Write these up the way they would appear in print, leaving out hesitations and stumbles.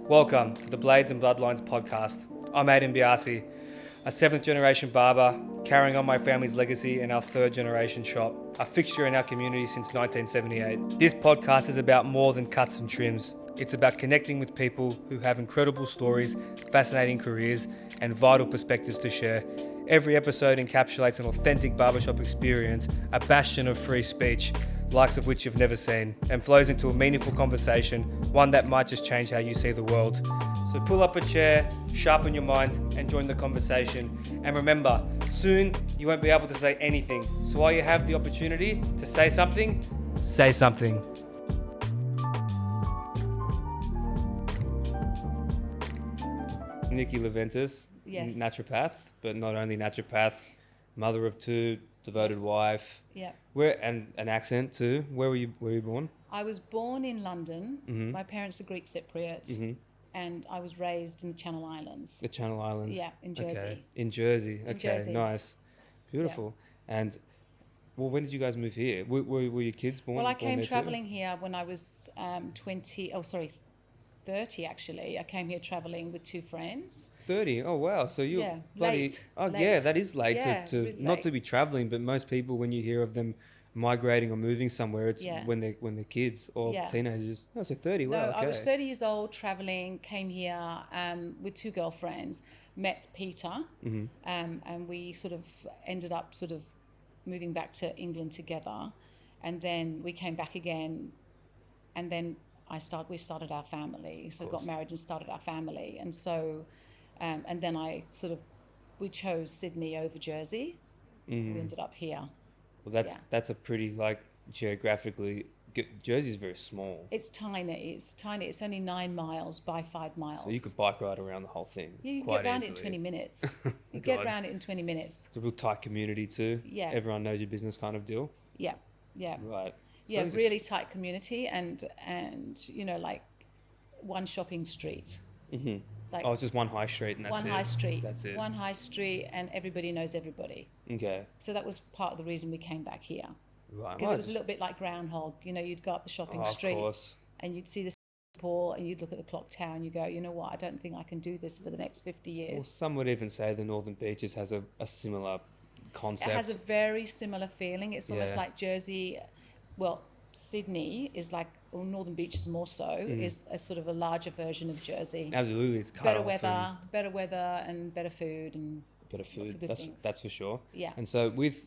Welcome to the Blades and Bloodlines podcast. I'm Aidan Biasi, a 7th generation barber, carrying on my family's legacy in our 3rd generation shop, a fixture in our community since 1978. This podcast is about more than cuts and trims. It's about connecting with people who have incredible stories, fascinating careers, and vital perspectives to share. Every episode encapsulates an authentic barbershop experience, a bastion of free speech, likes of which you've never seen, and flows into a meaningful conversation, one that might just change how you see the world. So pull up a chair, sharpen your mind, and join the conversation. And remember, soon you won't be able to say anything. So while you have the opportunity to say something, say something. Niki Leventis, yes. Naturopath, but not only naturopath, mother of 2, devoted wife. Yeah. Where and an accent too. Where were you born? I was born in London. Mm-hmm. My parents are Greek Cypriot, Mm-hmm. and I was raised in the Channel Islands. The Channel Islands. Yeah, in Jersey. Okay. In Jersey. Okay, Jersey. Nice. Beautiful. Yeah. And well, when did you guys move here? Were your kids born? Well, I came traveling here when I was 30 actually. I came here traveling with 2 friends. 30? Oh, wow. So you're bloody... late. Oh, late. Yeah, that is late yeah, to really not late. to be traveling, but most people, when you hear of them migrating or moving somewhere, it's when they're kids or teenagers. Oh, so 30, wow, okay. I was 30 years old, traveling, came here with 2 girlfriends, met Peter, Mm-hmm. and we sort of ended up sort of moving back to England together, and then we came back again, and then we started our family, so got married and started our family, and so and then we chose Sydney over Jersey. Mm-hmm. We ended up here. Well, that's a pretty, geographically, Jersey's very small. It's tiny. It's only 9 miles by 5 miles. So you could bike ride around the whole thing. You can quite get around easily. it in 20 minutes. You get around it in 20 minutes. It's a real tight community too. Yeah. Everyone knows your business kind of deal. Yeah. Right. Yeah, really tight community, and one shopping street. Mm-hmm. It's just one high street and that's it. One high street. That's it. One high street, and everybody knows everybody. Okay. So that was part of the reason we came back here. Right. Because it was a little bit like Groundhog. You'd go up the shopping street, of course. and you'd see the pool, and you'd look at the clock tower, and you go, you know what? I don't think I can do this for the next 50 years. Well, some would even say the Northern Beaches has a similar concept. It has a very similar feeling. It's almost like Jersey. Well, Sydney is like, or Northern Beaches more so, is a sort of a larger version of Jersey. Absolutely, it's better weather, and better food, and better food. That's for sure. Yeah. And so with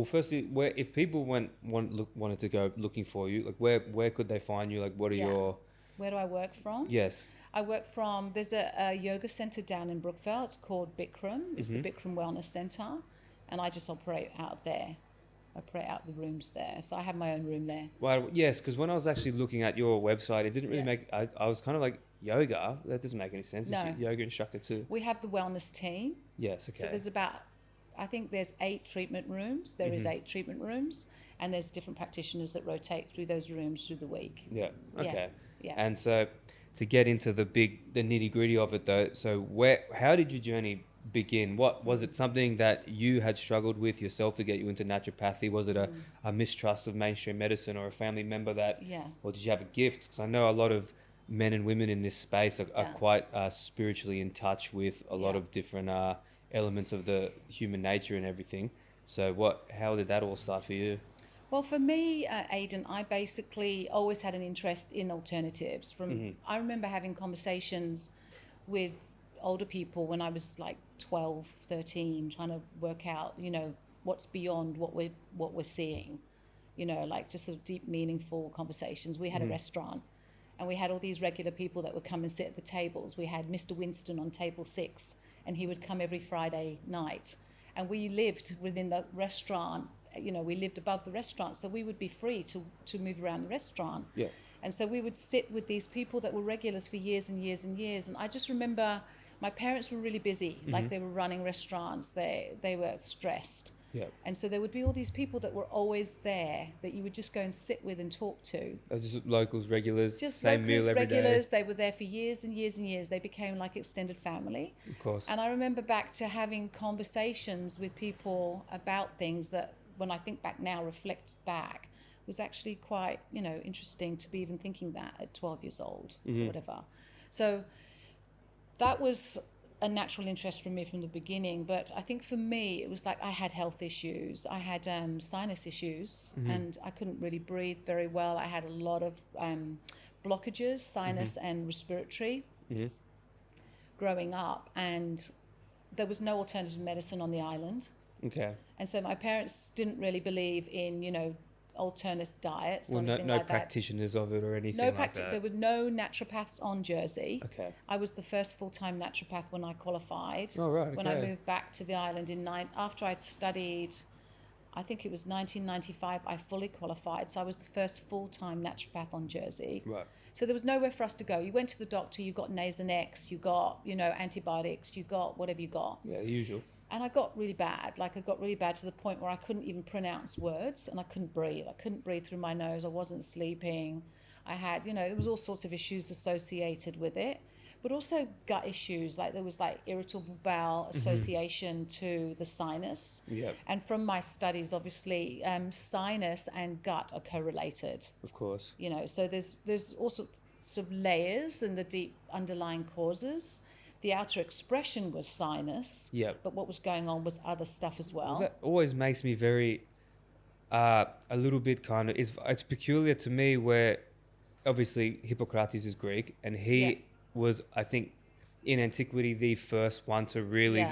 firstly, if people wanted to go looking for you, where could they find you? What are Where do I work from? Yes. I work from, there's a yoga centre down in Brookvale. It's called Bikram. It's the Bikram Wellness Centre, and I just operate out of there. I operate out the rooms there. So I have my own room there. Well, yes, because when I was actually looking at your website, it didn't really make... I was kind of like, yoga? That doesn't make any sense. No. It's yoga instructor too. We have the wellness team. Yes, okay. So there's I think there's 8 treatment rooms. There is 8 treatment rooms, and there's different practitioners that rotate through those rooms through the week. Yeah, okay. Yeah. And so to get into the nitty gritty of it though, so how did your journey begin? What was it, something that you had struggled with yourself to get you into naturopathy? Was it a mistrust of mainstream medicine, or a family member or did you have a gift? Because I know a lot of men and women in this space are quite spiritually in touch with a lot of different elements of the human nature and everything. So how did that all start for you? Well, for me, Aidan, I basically always had an interest in alternatives. I remember having conversations with older people when I was like 12, 13, trying to work out, what's beyond what we're seeing, just sort of deep, meaningful conversations. We had a restaurant, and we had all these regular people that would come and sit at the tables. We had Mr. Winston on table 6, and he would come every Friday night, and we lived within the restaurant. We lived above the restaurant, so we would be free to move around the restaurant. Yeah. And so we would sit with these people that were regulars for years and years and years. And I just remember my parents were really busy, like they were running restaurants, they were stressed. Yeah. And so there would be all these people that were always there that you would just go and sit with and talk to. Just locals, regulars, just same meal every regulars. day. They were there for years and years and years. They became like extended family. Of course. And I remember back to having conversations with people about things that, when I think back now, reflects back, was actually quite, interesting to be even thinking that at 12 years old or whatever. So that was a natural interest for me from the beginning. But I think for me, it was like I had health issues. I had sinus issues, and I couldn't really breathe very well. I had a lot of blockages, sinus and respiratory, growing up. And there was no alternative medicine on the island. Okay. And so my parents didn't really believe in, alternate diets or Well, anything no like that. practitioners of it or anything like that. There were no naturopaths on Jersey. Okay. I was the first full-time naturopath when I qualified. Oh, right. When I okay. moved back to the island after I'd studied, I think it was 1995, I fully qualified. So I was the first full-time naturopath on Jersey. Right. So there was nowhere for us to go. You went to the doctor, you got Nasonex, you got, antibiotics, you got whatever you got. Yeah, the usual. And I got really bad. Like, I got really bad to the point where I couldn't even pronounce words, and I couldn't breathe. I couldn't breathe through my nose. I wasn't sleeping. I had, there was all sorts of issues associated with it, but also gut issues. Like, there was irritable bowel association to the sinus. Yeah. And from my studies, obviously, sinus and gut are correlated. Of course. So there's all sorts of layers and the deep underlying causes. The outer expression was sinus, but what was going on was other stuff as well. That always makes me very, a little bit kind of, it's peculiar to me where obviously Hippocrates is Greek, and he was, I think, in antiquity, the first one to really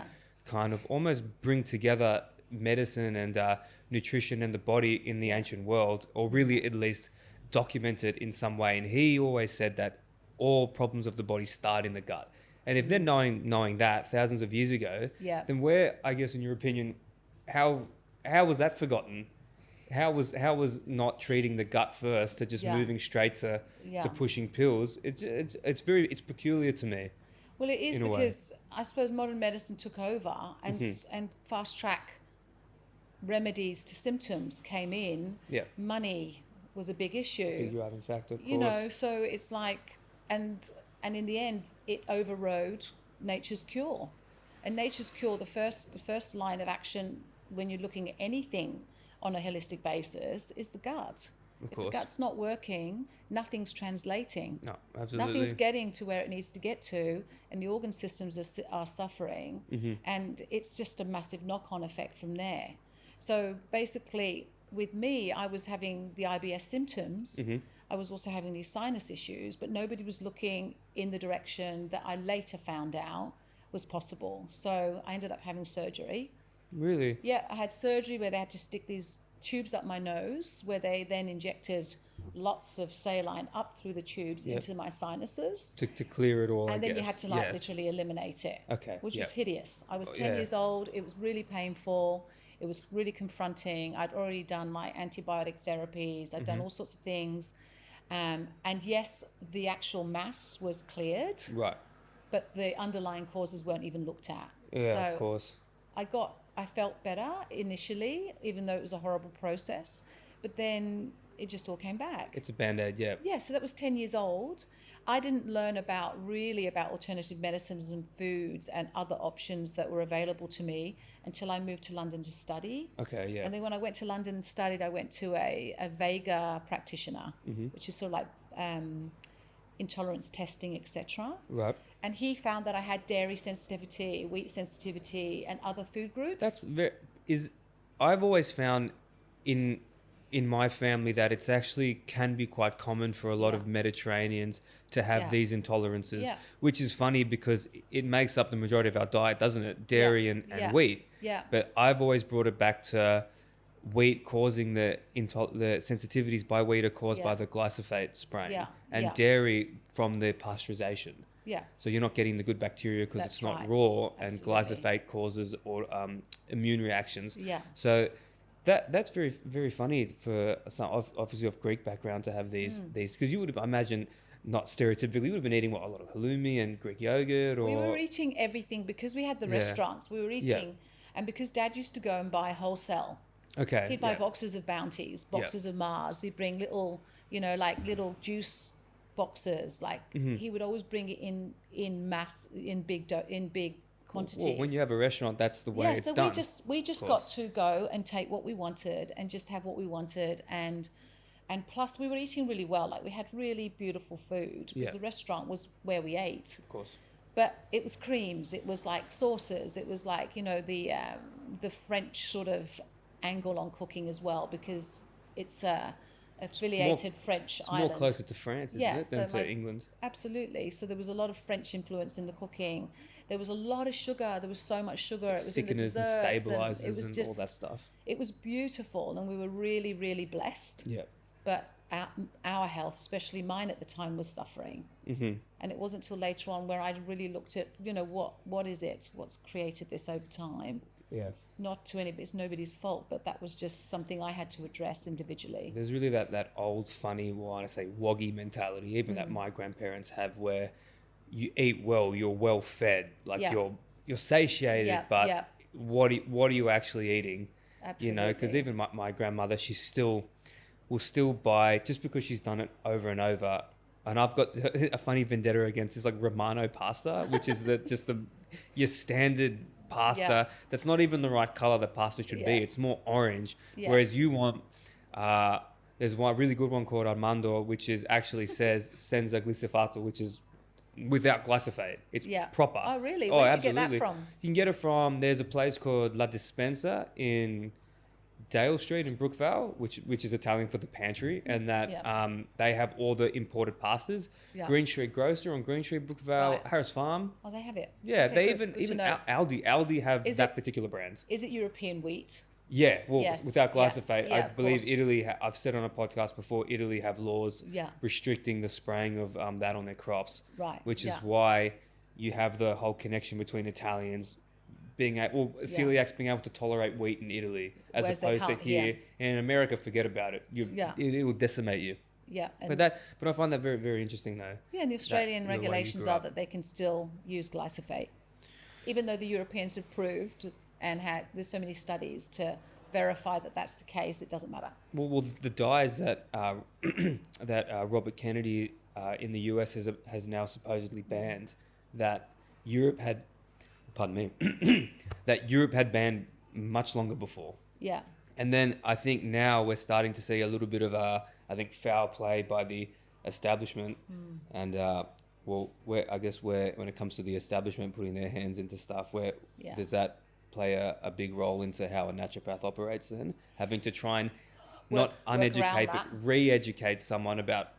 kind of almost bring together medicine and nutrition and the body in the ancient world, or really at least document it in some way. And he always said that all problems of the body start in the gut. And if they're knowing that thousands of years ago, then where, I guess, in your opinion, how was that forgotten? How was not treating the gut first to just moving straight to pushing pills? It's peculiar to me. Well, it is because I suppose modern medicine took over and fast track remedies to symptoms came in. Yeah. Money was a big issue. Big driving factor, of course. So it's like, and in the end, it overrode nature's cure. And nature's cure, the first line of action when you're looking at anything on a holistic basis is the gut. Of If course. the gut's not working, nothing's translating. No, absolutely. Nothing's getting to where it needs to get to, and the organ systems are suffering. And it's just a massive knock-on effect from there. So basically, with me, I was having the IBS symptoms. I was also having these sinus issues, but nobody was looking in the direction that I later found out was possible. So I ended up having surgery. Really? Yeah, I had surgery where they had to stick these tubes up my nose, where they then injected lots of saline up through the tubes into my sinuses. To clear it all, And then you had to literally eliminate it, which was hideous. I was 10 years old. It was really painful. It was really confronting. I'd already done my antibiotic therapies. I'd done all sorts of things. And yes, the actual mass was cleared. Right. But the underlying causes weren't even looked at. Yeah, so of course. I felt better initially, even though it was a horrible process. But then it just all came back. It's a Band-Aid, yeah. Yeah, so that was 10 years old. I didn't learn about alternative medicines and foods and other options that were available to me until I moved to London to study. Okay, yeah. And then when I went to London and studied, I went to a Vega practitioner, which is sort of like intolerance testing, etc. Right. And he found that I had dairy sensitivity, wheat sensitivity, and other food groups. I've always found in my family that it's actually can be quite common for a lot of Mediterraneans to have these intolerances, which is funny because it makes up the majority of our diet, doesn't it? Dairy and wheat. Yeah. But I've always brought it back to wheat causing the sensitivities by wheat are caused by the glyphosate spraying, and dairy from the pasteurization. Yeah. So you're not getting the good bacteria because it's not raw, and glyphosate causes immune reactions. Yeah. So that's very, very funny for some obviously of Greek background to have these because you would imagine, not stereotypically, you would have been eating a lot of halloumi and Greek yogurt, or we were eating everything because we had the restaurants. We were eating, and because Dad used to go and buy wholesale. Okay. He'd buy boxes of Bounties, boxes of Mars. He'd bring little, little juice boxes. He would always bring it in mass, in big quantities. Well, when you have a restaurant, that's the way it's done. We just got to go and take what we wanted and just have what we wanted, and And plus we were eating really well. Like we had really beautiful food because the restaurant was where we ate. Of course. But it was creams, it was like sauces, it was like, you know, the French sort of angle on cooking as well, because it's a affiliated French island. More closer to France, isn't it, than to England? Absolutely. So there was a lot of French influence in the cooking. There was a lot of sugar. There was so much sugar. It was in the desserts and stabilizers it was and just, all that stuff. It was beautiful, and we were really, really blessed. Yeah. But our health, especially mine at the time, was suffering. Mm-hmm. And it wasn't until later on where I really looked at, you know, what is it? What's created this over time? Yeah. Not to anybody, it's nobody's fault, but that was just something I had to address individually. There's really that old, funny, well, I want to say woggy mentality, even that my grandparents have, where you eat well, you're well fed, like you're satiated, but what are you actually eating? Absolutely. You know, because even my grandmother, will still buy, just because she's done it over and over. And I've got a funny vendetta against this, like Romano pasta, which is your standard pasta that's not even the right color that pasta should be. It's more orange. Whereas you want, there's one really good one called Armando, which is actually says senza glifosato, which is without glyphosate. It's proper. Oh, really? Where did you get that from? You can get it from, there's a place called La Dispensa in Dale Street in Brookvale, which is Italian for the pantry, and that they have all the imported pastas. Green Street Grocer on Green Street, Brookvale, Harris Farm. Oh, they have it. Yeah, okay, they good even Aldi have that particular brand. Is it European wheat? Yeah, well, without glyphosate, I believe course. Italy. I've said on a podcast before, Italy have laws restricting the spraying of that on their crops. Right. Which is why you have the whole connection between Italians celiacs being able to tolerate wheat in Italy, as opposed to here. And in America, forget about it. It will decimate you. Yeah. But I find that very, very interesting, though. Yeah, and the Australian regulations are that they can still use glyphosate, even though the Europeans have proved and there's so many studies to verify that that's the case. It doesn't matter. Well, the dyes that Robert Kennedy in the US has now supposedly banned, that Europe had. Pardon me, that Europe had banned much longer before. Yeah. And then I think now we're starting to see a little bit of foul play by the establishment. And when it comes to the establishment putting their hands into stuff, does that play a big role into how a naturopath operates then? Having to try and not uneducate, but re-educate someone about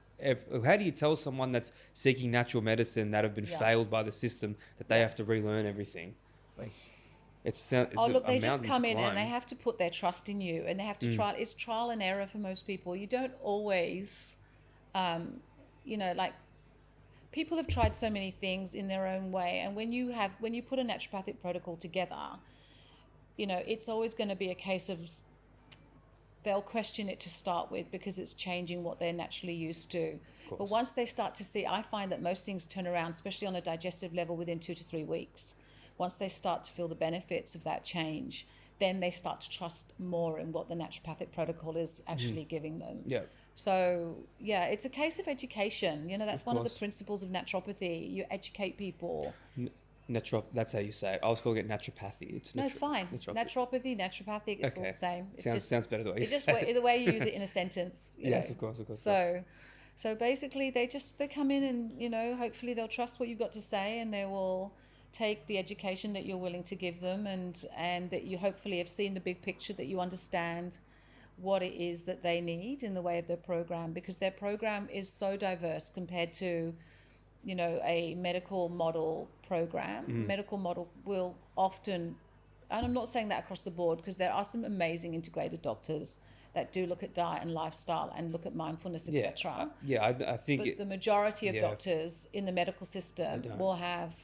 how do you tell someone that's seeking natural medicine that have been failed by the system that they have to relearn everything? Like, they just come in and they have to put their trust in you, and they have to try. It's trial and error for most people. You don't always, like people have tried so many things in their own way, and when you put a naturopathic protocol together, it's always going to be a case of they'll question it to start with because it's changing what they're naturally used to. But once they start to see, I find that most things turn around, especially on a digestive level, within 2 to 3 weeks. Once they start to feel the benefits of that change, then they start to trust more in what the naturopathic protocol is actually giving them. Yeah. So, it's a case of education. That's one of the principles of naturopathy. You educate people. That's how you say it. I was calling it naturopathy. It's fine. Naturopathy, naturopathic, it's all the same. Sounds better the way you say it. It's just the way you use it in a sentence. Yes, of course. So basically they come in and, hopefully they'll trust what you've got to say, and they will take the education that you're willing to give them, and that you hopefully have seen the big picture, that you understand what it is that they need in the way of their program, because their program is so diverse compared to a medical model program. Medical model will often, and I'm not saying that across the board, because there are some amazing integrated doctors that do look at diet and lifestyle and look at mindfulness, etc. I think the majority of doctors in the medical system will have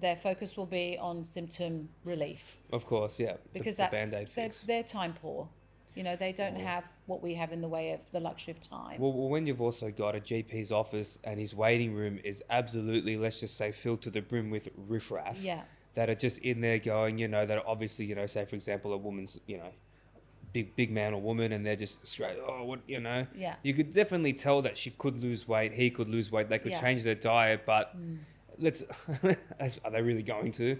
their focus will be on symptom relief. Of course, because the Band-Aid fix. They're time poor. They don't have what we have in the way of the luxury of time. Well, when you've also got a GP's office and his waiting room is absolutely, let's just say, filled to the brim with riffraff that are just in there going, that are obviously, say, for example, a woman's, big man or woman, and they're just straight, you could definitely tell that she could lose weight, he could lose weight, they could change their diet, but are they really going to?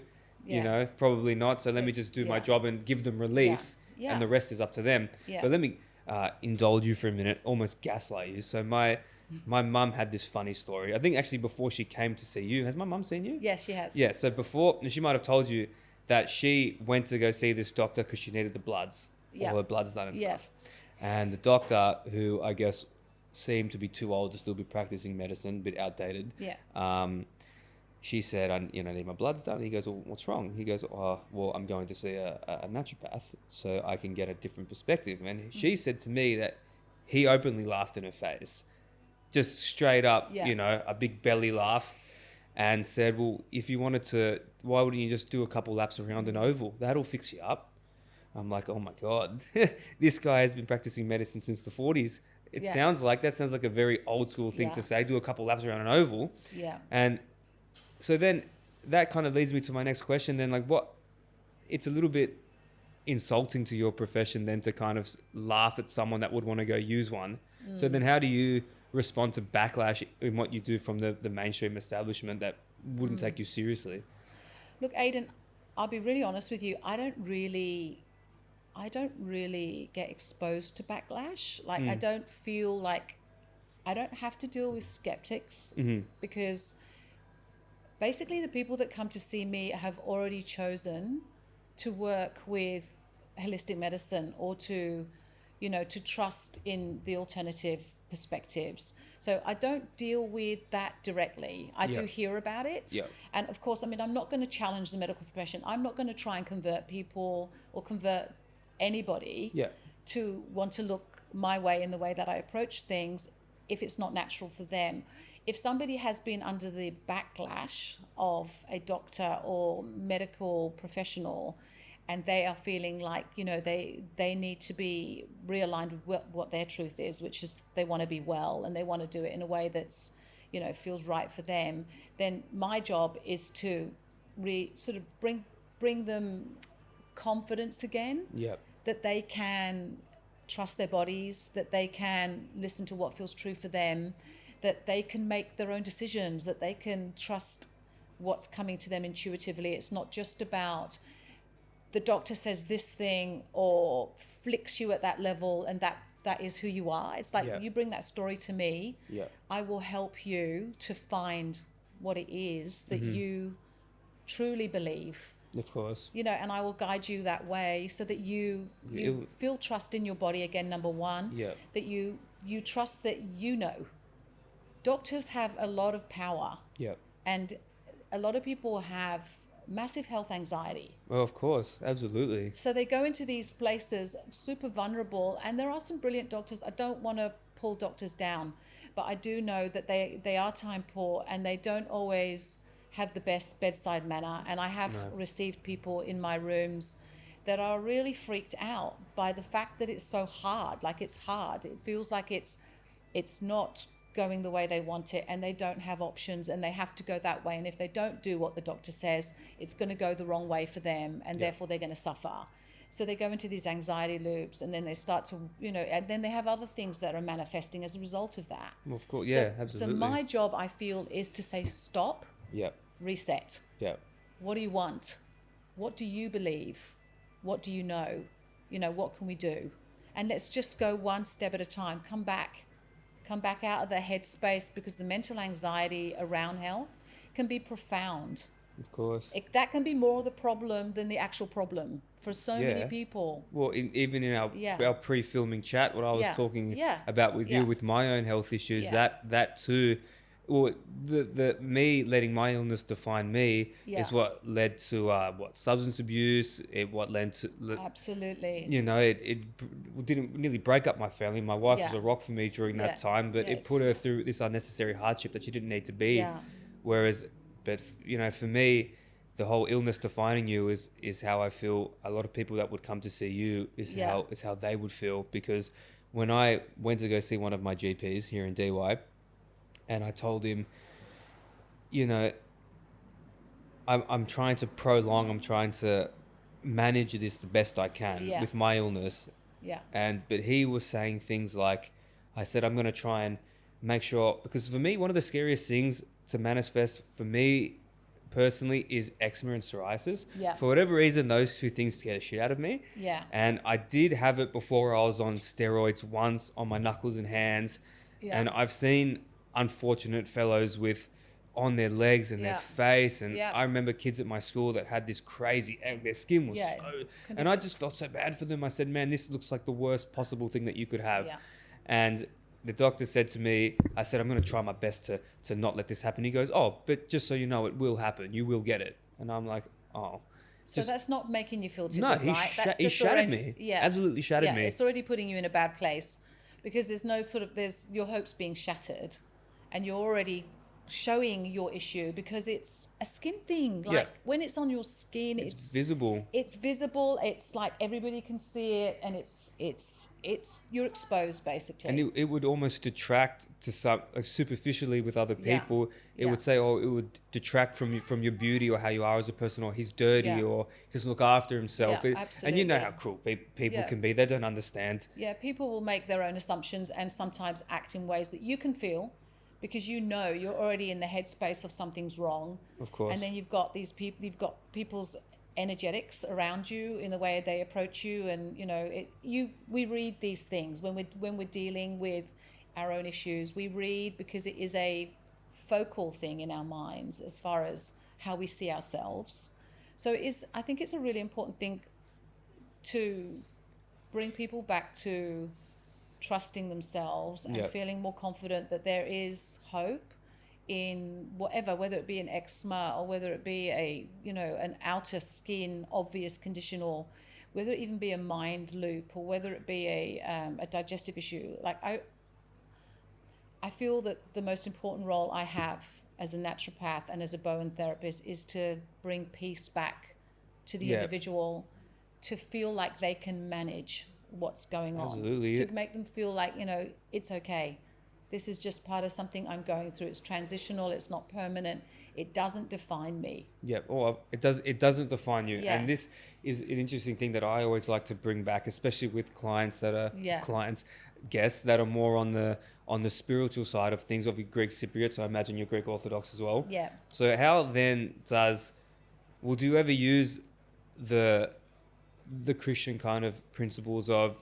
Probably not. So let me just do my job and give them relief. And the rest is up to them. But indulge you for a minute, almost gaslight you. So my mum had this funny story. I think actually before she came to see you, has my mum seen you? Yes, she has. Yeah. So before, she might have told you that she went to go see this doctor because she needed the bloods, Yeah. all her bloods done and Yeah. stuff. And the doctor, who I guess seemed to be too old to still be practicing medicine, a bit outdated. Yeah. She said, I need my bloods done. He goes, well, what's wrong? He goes, oh, well, I'm going to see a naturopath so I can get a different perspective. And she said to me that he openly laughed in her face, just straight up, Yeah. a big belly laugh, and said, well, if you wanted to, why wouldn't you just do a couple laps around an oval? That'll fix you up. I'm like, oh my God, this guy has been practicing medicine since the 40s. It sounds like a very old school thing to say, do a couple laps around an oval. Yeah. And so then that kind of leads me to my next question then, it's a little bit insulting to your profession then to kind of laugh at someone that would want to go use one. So then how do you respond to backlash in what you do from the mainstream establishment that wouldn't take you seriously? Look, Aidan, I'll be really honest with you. I don't really get exposed to backlash. I don't feel like I don't have to deal with skeptics because basically the people that come to see me have already chosen to work with holistic medicine or to trust in the alternative perspectives. So I don't deal with that directly. I do hear about it. Yeah. And of course, I'm not going to challenge the medical profession. I'm not going to try and convert people or convert anybody to want to look my way in the way that I approach things if it's not natural for them. If somebody has been under the backlash of a doctor or medical professional and they are feeling like, they need to be realigned with what their truth is, which is they want to be well and they want to do it in a way that's, feels right for them, then my job is to sort of bring them confidence again. Yep. That they can trust their bodies, that they can listen to what feels true for them, that they can make their own decisions, that they can trust what's coming to them intuitively. It's not just about the doctor says this thing or flicks you at that level and that is who you are. It's like you bring that story to me, I will help you to find what it is that you truly believe. Of course. And I will guide you that way so that you feel trust in your body again, number one. Yeah. That you trust that doctors have a lot of power. Yeah. And a lot of people have massive health anxiety. Well, of course, absolutely. So they go into these places super vulnerable, and there are some brilliant doctors. I don't want to pull doctors down, but I do know that they are time poor and they don't always have the best bedside manner. And I have received people in my rooms that are really freaked out by the fact that it's so hard. Like, it's hard. It feels like it's not going the way they want it, and they don't have options and they have to go that way. And if they don't do what the doctor says, it's going to go the wrong way for them, and therefore they're going to suffer. So they go into these anxiety loops, and then they start to, and then they have other things that are manifesting as a result of that. Well, of course, absolutely. So my job, I feel, is to say stop, reset. What do you want? What do you believe? What do you know? What can we do? And let's just go one step at a time. Come back out of the headspace, because the mental anxiety around health can be profound. Of course. That can be more the problem than the actual problem for so many people. Well, even in our pre-filming chat, what I was talking about with you with my own health issues, that too, well, the me letting my illness define me is what led to substance abuse. What led to absolutely. It didn't nearly break up my family. My wife was a rock for me during that time, but it put her through this unnecessary hardship that she didn't need to be. Whereas, for me, the whole illness defining you is how I feel. A lot of people that would come to see you is how they would feel, because when I went to go see one of my GPs here in DY, and I told him, I'm trying to manage this the best I can with my illness. But he was saying things like, I said, I'm going to try and make sure, because for me, one of the scariest things to manifest for me personally is eczema and psoriasis. Yeah. For whatever reason, those two things scare the shit out of me. Yeah. And I did have it before. I was on steroids once on my knuckles and hands. Yeah. And I've seen unfortunate fellows with on their legs and their face. And I remember kids at my school that had this crazy, their skin was and I just felt so bad for them. I said, man, this looks like the worst possible thing that you could have. Yeah. And the doctor said to me, I said, I'm going to try my best to not let this happen. He goes, oh, but just so you know, it will happen. You will get it. And I'm like, oh. So that's not making you feel too no, good, right? He shattered me. Yeah. Absolutely shattered me. It's already putting you in a bad place because there's your hopes being shattered and you're already showing your issue because it's a skin thing. Like when it's on your skin, it's visible. It's visible. It's like everybody can see it, and it's you're exposed basically. And it would almost detract to some superficially with other people. It would say, oh, it would detract from your beauty or how you are as a person, or he's dirty or he doesn't look after himself. Absolutely. And you know how cruel people can be. They don't understand. Yeah, people will make their own assumptions and sometimes act in ways that you can feel. Because you're already in the headspace of something's wrong. Of course. And then you've got people's energetics around you in the way they approach you, and we read these things when we're dealing with our own issues. We read because it is a focal thing in our minds as far as how we see ourselves. So I think it's a really important thing to bring people back to trusting themselves and feeling more confident that there is hope in whether it be an eczema or whether it be an outer skin obvious condition, or whether it even be a mind loop, or whether it be a digestive issue. Like I feel that the most important role I have as a naturopath and as a Bowen therapist is to bring peace back to the individual, to feel like they can manage what's going on. Absolutely. To make them feel like, it's okay. This is just part of something I'm going through. It's transitional. It's not permanent. It doesn't define me. Yeah. Or it doesn't define you. Yeah. And this is an interesting thing that I always like to bring back, especially with clients that are guests that are more on the spiritual side of things, of your Greek Cypriot. So I imagine you're Greek Orthodox as well. Yeah. So how then do you ever use the Christian kind of principles of,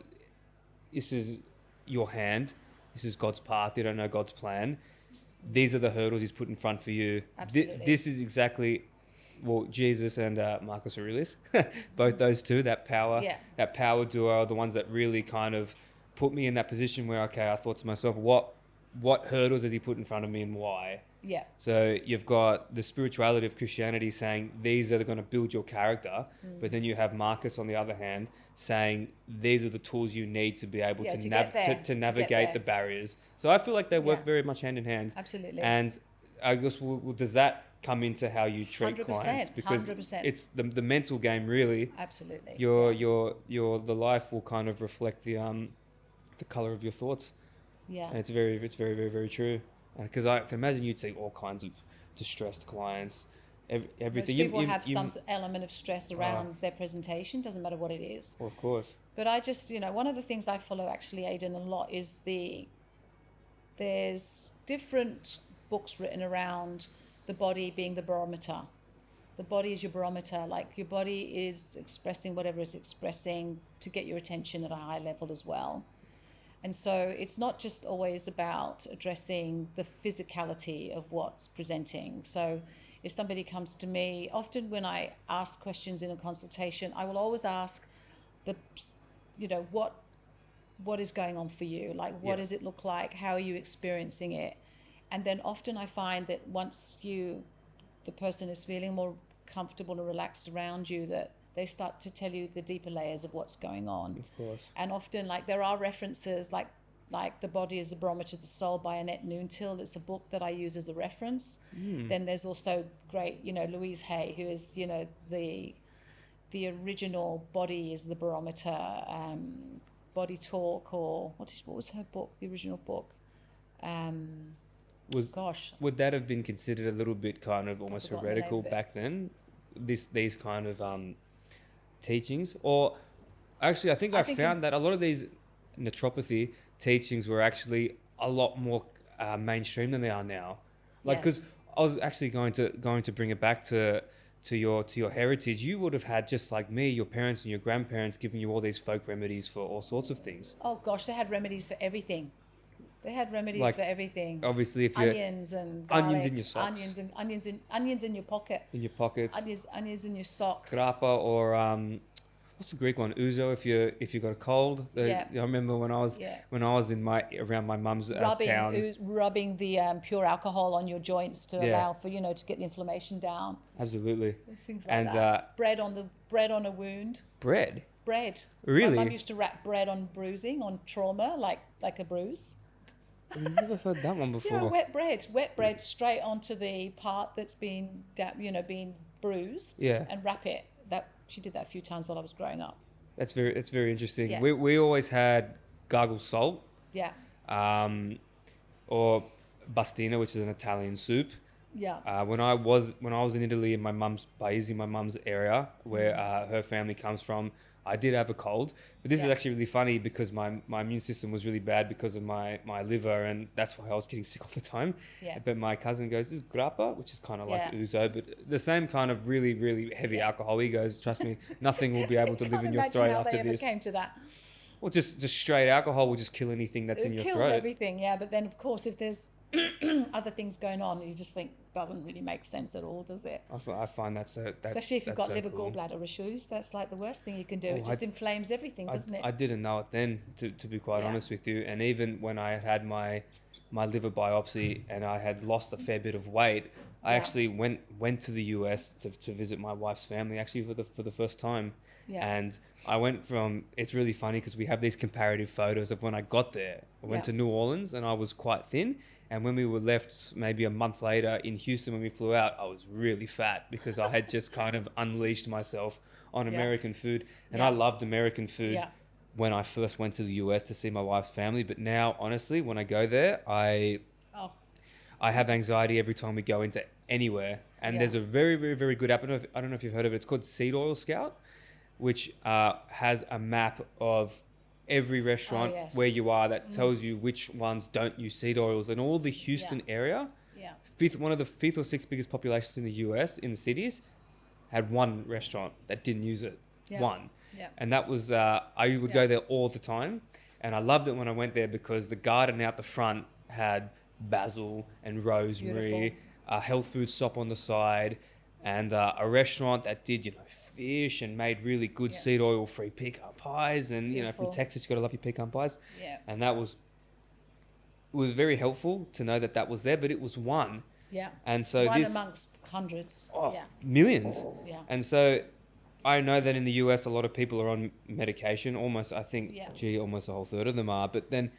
this is your hand, this is God's path, you don't know God's plan, these are the hurdles he's put in front for you. Absolutely. This is exactly, Jesus and Marcus Aurelius, both those two, that power duo are the ones that really kind of put me in that position where, okay, I thought to myself, what hurdles has he put in front of me and why? Yeah. So you've got the spirituality of Christianity saying these are going to build your character, but then you have Marcus on the other hand saying these are the tools you need to be able to navigate the barriers. So I feel like they work very much hand in hand. Absolutely. And I guess does that come into how you treat 100%, clients? Because 100%. it's the mental game really. Absolutely. The life will kind of reflect the color of your thoughts. Yeah. And it's very, very, very true. Because I can imagine you'd see all kinds of distressed clients, everything. Most people have some element of stress around their presentation, doesn't matter what it is. Well, of course. But I just, one of the things I follow actually, Aidan, a lot is there's different books written around the body being the barometer. The body is your barometer. Like your body is expressing whatever it's expressing to get your attention at a high level as well. And so it's not just always about addressing the physicality of what's presenting. So if somebody comes to me, often when I ask questions in a consultation, I will always ask what is going on for you? Like, what does it look like? How are you experiencing it? And then often I find that once the person is feeling more comfortable and relaxed around you, that they start to tell you the deeper layers of what's going on. Of course. And often, there are references, like The Body is a Barometer of the Soul by Annette Noontil. It's a book that I use as a reference. Then there's also great, Louise Hay, who is, the original Body is the Barometer, Body Talk, or what was her book, the original book? Would that have been considered a little bit kind of almost heretical back then? These kind of teachings? Or actually, I think I found that a lot of these naturopathy teachings were actually a lot more mainstream than they are now. Because I was actually going to bring it back to your heritage. You would have had, just like me, your parents and your grandparents giving you all these folk remedies for all sorts of things. Oh gosh, they had remedies for everything. They had remedies Like, for everything. obviously, if you Onions and garlic, onions in your socks, onions in your pocket, in your pockets, onions in your socks. grappa, or what's the Greek one? Ouzo, if you got a cold. Yeah. I remember when I was around my mum's town. Rubbing the pure alcohol on your joints to allow for to get the inflammation down. Absolutely. Things like that. Bread on a wound. Bread. My Really? mum used to wrap bread on bruising, on trauma, like a bruise. I've never heard that one before. Yeah, wet bread straight onto the part that's been bruised. Yeah. And wrap it. She did that a few times while I was growing up. That's very interesting. Yeah. We always had gargle salt. Yeah. Or bustina, which is an Italian soup. Yeah. When I was in Italy in my mum's area where her family comes from, I did have a cold, but this is actually really funny because my immune system was really bad because of my liver, and that's why I was getting sick all the time. Yeah. But my cousin goes, "This is grappa," which is kind of like ouzo, but the same kind of really, really heavy alcohol. He goes, "Trust me, nothing will be able to live in your throat after this." Came to that. Well, just straight alcohol will just kill anything that's in your throat. It kills everything, yeah. But then, of course, if there's other things going on, you just think doesn't really make sense at all, does it? I find especially if you've got liver gallbladder issues, that's like the worst thing you can do. It just inflames everything, doesn't it? I didn't know it then, to be quite honest with you. And even when I had my liver biopsy and I had lost a fair bit of weight, I actually went to the US to visit my wife's family actually for the first time. Yeah. And I went from, it's really funny because we have these comparative photos of when I got there. I went to New Orleans and I was quite thin. And when we were left maybe a month later in Houston when we flew out, I was really fat because I had just kind of unleashed myself on American food. And I loved American food when I first went to the US to see my wife's family. But now, honestly, when I go there, I have anxiety every time we go into anywhere. And there's a very, very, very good app. I don't know if you've heard of it. It's called Seed Oil Scout, which has a map of every restaurant where you are that tells you which ones don't use seed oils. And all the Houston area, one of the fifth or sixth biggest populations in the US, in the cities, had one restaurant that didn't use it. One. Yeah. And that was, I would go there all the time. And I loved it when I went there because the garden out the front had basil and rosemary, a health food shop on the side, and a restaurant that did, fish and made really good seed oil free pecan pies. And, from Texas, you got to love your pecan pies. Yeah. And it was very helpful to know that was there, but it was one. Yeah. And so one amongst hundreds. Millions. Yeah. And so I know that in the US, a lot of people are on medication. Almost, I think, almost a whole third of them are. But then,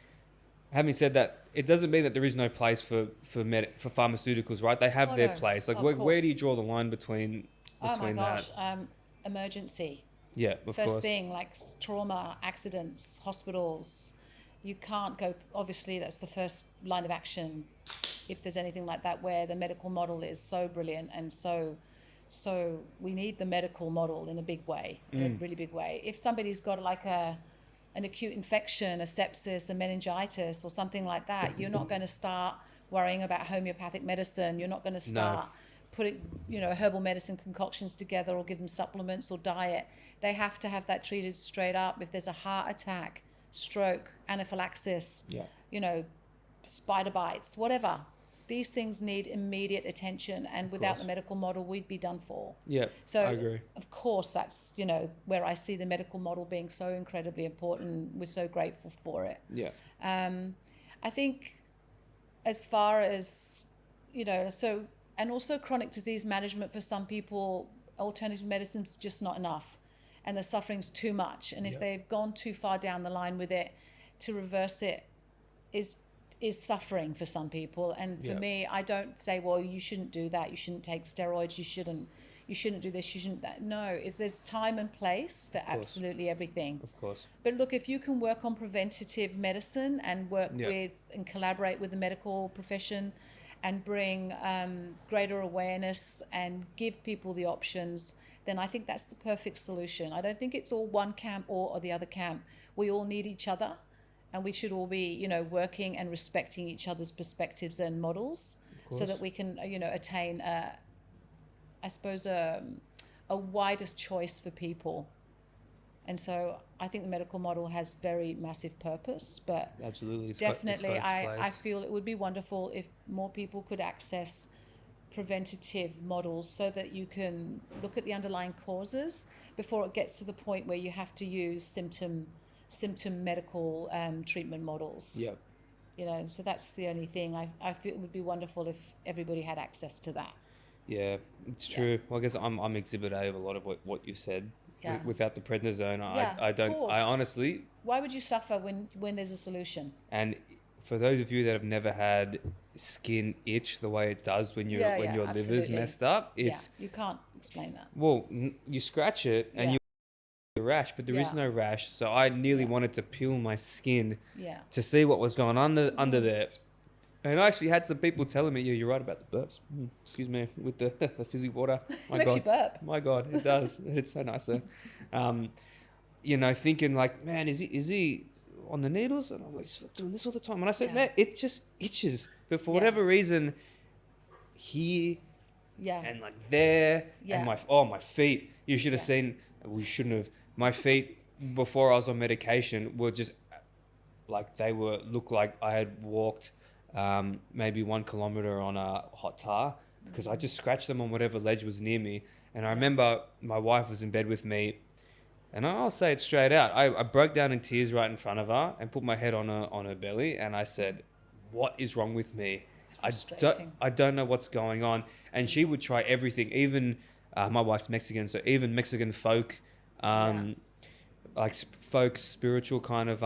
having said that, it doesn't mean that there is no place for pharmaceuticals, right? They have their place. Like, where do you draw the line between that? Emergency. Yeah, of course. First thing, like trauma, accidents, hospitals. You can't go, obviously, that's the first line of action if there's anything like that, where the medical model is so brilliant and so we need the medical model in a big way, in a really big way. If somebody's got like an acute infection, a sepsis, a meningitis or something like that, you're not going to start worrying about homeopathic medicine. You're not going to start putting, herbal medicine concoctions together or give them supplements or diet. They have to have that treated straight up. If there's a heart attack, stroke, anaphylaxis, spider bites, whatever, these things need immediate attention. And without the medical model, we'd be done for. Yeah, so I agree. Of course, that's, where I see the medical model being so incredibly important. We're so grateful for it. Yeah. I think as far as, and also chronic disease management for some people, alternative medicine's just not enough and the suffering's too much. And if they've gone too far down the line with it, to reverse it is suffering for some people. And for me, I don't say, well, you shouldn't do that. You shouldn't take steroids. You shouldn't do this. You shouldn't that. No, there's time and place for absolutely everything. Of course. But look, if you can work on preventative medicine and work with and collaborate with the medical profession and bring greater awareness and give people the options, then I think that's the perfect solution. I don't think it's all one camp or the other camp. We all need each other, and we should all be, working and respecting each other's perspectives and models. so that we can, attain, I suppose, a widest choice for people. And so I think the medical model has very massive purpose, but Absolutely. definitely I place. feel it would be wonderful if more people could access preventative models so that you can look at the underlying causes before it gets to the point where you have to use symptom medical treatment models. Yep. So that's the only thing. I feel it would be wonderful if everybody had access to that. Yeah, it's true. Well, I guess I'm exhibit A of a lot of what you said. Yeah. Without the prednisone, Yeah, I don't. of course. I honestly. Why would you suffer when there's a solution? And for those of you that have never had skin itch the way it does when your liver's absolutely. messed up, it's you can't explain that. well, you scratch it and you get a rash, but there is no rash. So I nearly wanted to peel my skin to see what was going on under there. And I actually had some people telling me, you're right about the burps. Excuse me, with the fizzy water. My God. Burp. My God, it does. It's so nice though. Thinking like, man, is he on the needles? And I'm like, he's doing this all the time. And I said, man, it just itches. But for whatever reason, here and like there and my feet. You should have seen, we shouldn't have. My feet, before I was on medication, were just like, looked like I had walked maybe 1 kilometer on a hot tar because I just scratched them on whatever ledge was near me. And I remember my wife was in bed with me, and I'll say it straight out. I broke down in tears right in front of her and put my head on her belly, and I said, "What is wrong with me? I don't know what's going on." And she would try everything, even my wife's Mexican, so even Mexican folk, like folk spiritual kind of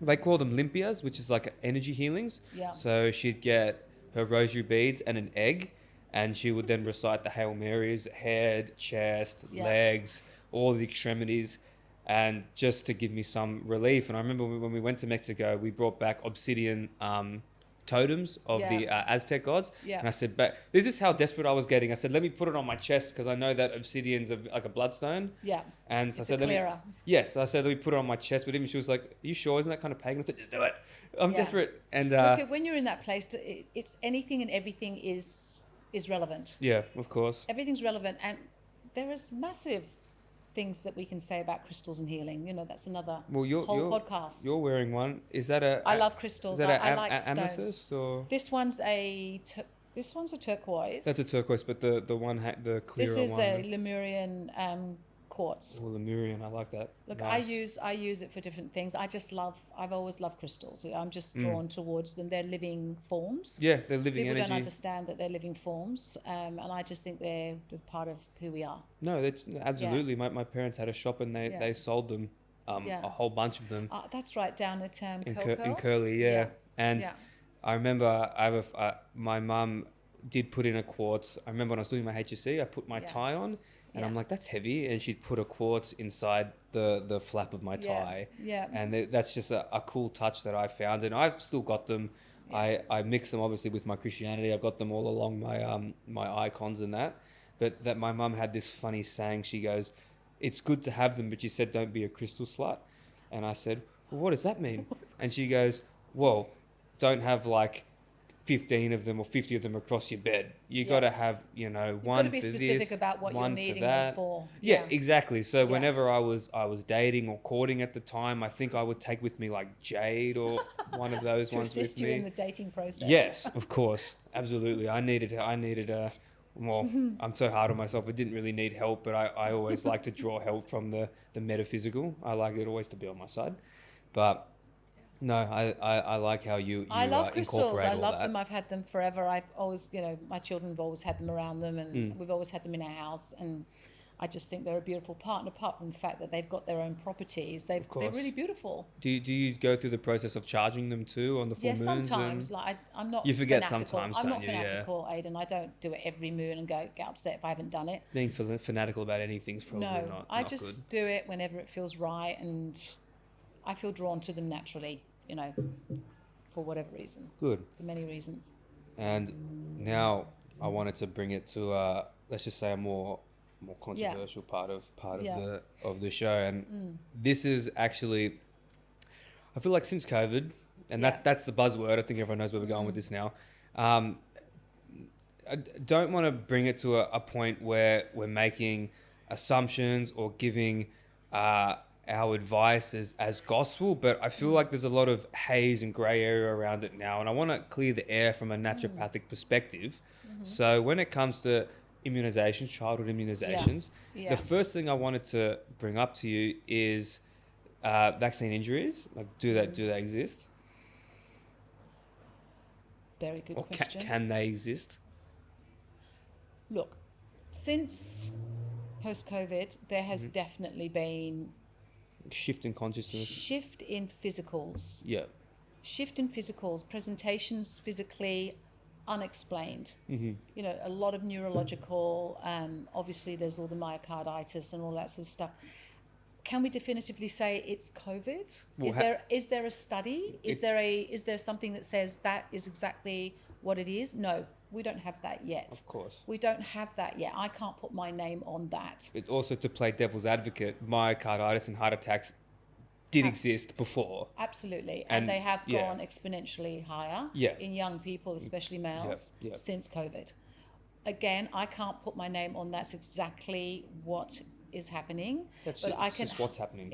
they call them limpias, which is like energy healings. Yeah. So she'd get her rosary beads and an egg, and she would then recite the Hail Marys, head, chest, legs, all the extremities, and just to give me some relief. And I remember when we went to Mexico, we brought back obsidian totems of the Aztec gods. Yeah. And I said, but this is how desperate I was getting. I said, let me put it on my chest because I know that obsidian's like a bloodstone. Yeah. And so it's I said, yes. I said, let me put it on my chest. But even she was like, are you sure? Isn't that kind of pagan? I said, just do it. I'm desperate. And look, when you're in that place, it's anything and everything is relevant. Yeah, of course. Everything's relevant, and there is massive things that we can say about crystals and healing. That's another whole podcast. You're wearing one. Is that I love crystals. Is that I like stones. Amethyst or? This one's a turquoise. That's a turquoise, but the clearer one. This is a Lemurian quartz. Oh, Lemurian, I like that. Look, nice. I use it for different things. I've always loved crystals. I'm just drawn towards them. They're living forms. Yeah, they're living People energy. don't understand that they're living forms, and I just think they're part of who we are. No, that's absolutely. Yeah. My parents had a shop and they sold them, a whole bunch of them. That's right, down at in Curly, yeah. And I remember my mum did put in a quartz. I remember when I was doing my HSC, I put my tie on. And I'm like, that's heavy. And she'd put a quartz inside the flap of my tie. Yeah. And that's just a cool touch that I found. And I've still got them. Yeah. I mix them obviously with my Christianity. I've got them all along my icons and that. But that my mum had this funny saying. She goes, it's good to have them, but she said, don't be a crystal slut. And I said, well, what does that mean? And she goes, well, don't have like 15 of them or 50 of them across your bed. You got to have, one for this, got to be specific about what you're needing them for. Yeah, exactly. So whenever I was dating or courting at the time, I think I would take with me like jade or one of those ones with me. To assist you in the dating process. Yes, of course. Absolutely. I needed well, I'm so hard on myself. I didn't really need help, but I always like to draw help from the metaphysical. I like it always to be on my side. But no, I like how you I love crystals. I love that. them. I've had them forever. I've always, my children have always had them around them, and we've always had them in our house. And I just think they're a beautiful part. And apart from the fact that they've got their own properties, they're really beautiful. Do you go through the process of charging them too on the full moons? Yeah, sometimes. I'm not. You forget fanatical. sometimes. I'm not fanatical, Aidan. I don't do it every moon and get upset if I haven't done it. Being fanatical about anything's probably not. I just do it whenever it feels right, and I feel drawn to them naturally. For whatever reason. Good. For many reasons. And now I wanted to bring it to let's just say a more controversial part of the show, and this is actually, I feel like since COVID, and that's the buzzword. I think everyone knows where we're going with this now. I don't want to bring it to a point where we're making assumptions or giving our advice as gospel, but I feel like there's a lot of haze and grey area around it now, and I want to clear the air from a naturopathic perspective. So when it comes to immunizations, childhood immunizations, the first thing I wanted to bring up to you is vaccine injuries. Like, do they exist? Very good Or question. Can they exist? Look, since post-COVID, there has definitely been Shift in consciousness. shift in physicals. Yeah. Shift in physicals, presentations physically unexplained. You know, a lot of neurological, obviously there's all the myocarditis and all that sort of stuff. Can we definitively say it's COVID? Well, is there a study? Is there something that says that is exactly what it is? No, we don't have that yet. Of course. We don't have that yet. I can't put my name on that. It also, to play devil's advocate, myocarditis and heart attacks did exist before. Absolutely. And they have gone exponentially higher Yeah. in young people, especially males, Yep. since COVID. Again, I can't put my name on that's exactly what is happening. That's but just, I it's can, just what's happening.